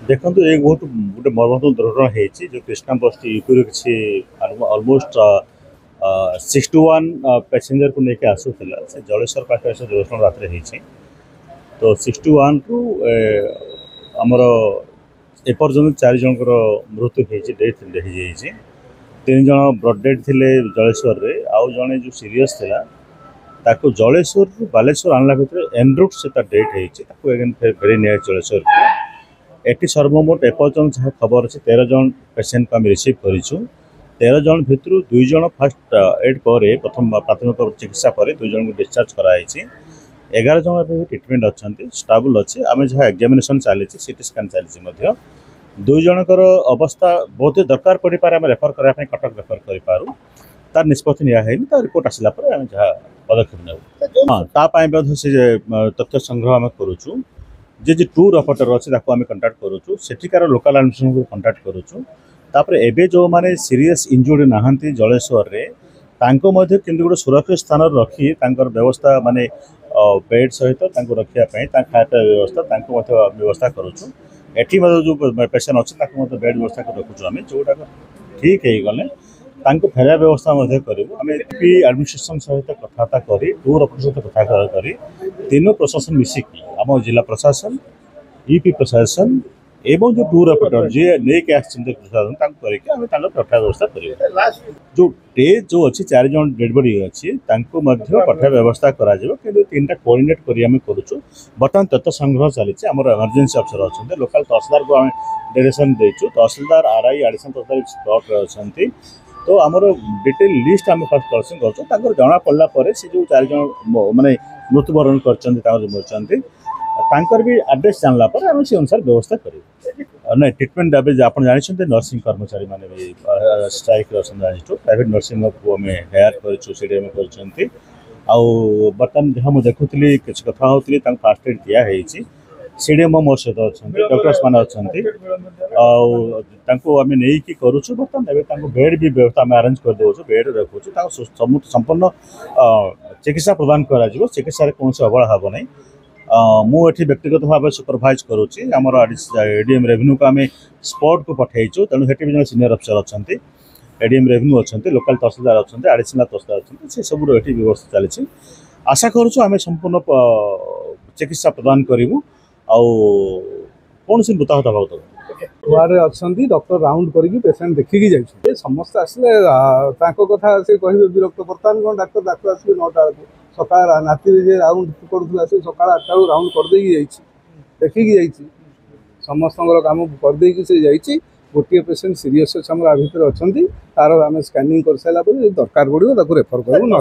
देखो एक बहुत गोटे मर्मांतक दुर्घटना होती जो कृष्णा बस्ती यूपी किसी अलमोस्ट 61 पैसेंजर को लेकर आसूला से जलेश्वर पाखे से दुर्घटना रात होती तो 61 रु आमर एपर्यंत 4 जनकर मृत्यु होती डेथ हो 3 जन ब्रड डेड थे जलेश्वर रे आउ जड़े जो सीरीयस थिला ताको जलेश्वर रु बालेश्वर आनला भितर एनरूट से डेथ होती फेरी निया जलेश्वर एटी सर्वमोट एपर्यंत जहाँ खबर अच्छे 13 जन पेसेंट को आम रिसीव करूँ 13 जन भितर 2 जन फास्ट एड पर प्रथम प्राथमिक चिकित्सा पर 2 जन को डिस्चार्ज कराई 11 जन अभी ट्रिटमेंट अच्छा स्टेबल अच्छे आम जहाँ एग्जामिनेशन चली सीटी स्कान चली 2 जनकर अवस्था बहुत दरकार पड़ पारे आम रेफर करने कटक रेफर करूँ तार निष्पत्ति नियाहनी रिपोर्ट आसला आम जहाँ पदक्षेप ने हाँ ताप से तथ्य संग्रह आम करूँ जे टूर ऑपरेटर अच्छे आम कंटाक्ट करूँ सेठिकार लोकल एडमिनिस्ट्रेशन को कंटाक्ट करूँ तापर एबे जो माने सीरीयस इंजुर्ड नहांती जलेश्वर रे तांको मध्य किंतु गोटे सुरक्षित स्थान रखी तांकर व्यवस्था माने बेड सहित तांको रखिया पई ता खाया व्यवस्था तांको मध्य व्यवस्था करूँ एठी जो पेशेंट अच्छे बेड व्यवस्था कर रखुँ आम जोटा ठीक है गले तांको फेरा व्यवस्था करूँ आम एडमिनिस्ट्रेशन सहित कथबार्ता करी टूर ऑपरेटर सहित कथा करी तीनों प्रशासन मिसिकी आम जिला प्रशासन ईपी प्रशासन एवं जो टूर ऑपरेटर जी लेके प्रशासन करके पठा व्यवस्था कर जो डे जो अच्छी 4 जन डेड बॉडी अच्छी पठा व्यवस्था करा 3टा कोऑर्डिनेट करूँ बर्तमान तथ्य संग्रह चली इमरजेंसी अफसर अच्छा लोकल तहसीलदार को आम डायरेक्शन देचु तहसीलदार आरआई एडिशनल तहसीलदार स्पॉट अच्छा तो आमर डिटेल लिस्ट आम फर्स्ट कलेक्शन कर जना पड़ा से जो 4 जन माने मृत्युवरण कर भी एड्रेस जानला आम से अनुसार व्यवस्था करें ना ट्रिटमेंट आप जानते नर्सिंग कर्मचारी मैंने भी स्ट्राइक प्राइवेट नर्सिंग को आम हायर कर बर्तमान जहाँ मुझे देखुली किसी कथा होती फास्ट एड दिखाई सीडीएमओ मोर सहित अच्छा डॉक्टर्स मैंने अच्छा आम नहीं करुँ बर्तमान बेड भी व्यवस्था आम आरेंज कर दे बेड रखुँ संपूर्ण चिकित्सा प्रदान कर चिकित्सा कौन अवहेला हम ना मुझे व्यक्तिगत भाव सुपरभाइज करुँची आमर एडीएम रेवेन्यू को आम स्पॉट को पठेचु तेणु हेटी भी सीनियर अफसर अच्छा एडीएम रेवेन्यू अच्छा लोकल तहसीलदार अच्छा एडिशनल तहसीलदार अच्छा से सब ये व्यवस्था चली आशा करुँ आम संपूर्ण चिकित्सा प्रदान करूँ कौन सी मृताहत भाव वार्ड अच्छा डॉक्टर राउंड करके पेसेंट देखिकी जाइए समस्त आसले कथा से कहे विरक्त बर्तमान कौन डाक्तर डाक्तर आसवे 9टा बेलू सका राति राउंड करूला से सका 8टा राउंड करदे देखिकी जा समस्त कम करदे से जाइए गोटे पेसेंट सीरीयस अच्छा भितर अच्छा तार आम स्कानिंग कर सारा दरकार पड़ो रेफर करूँ।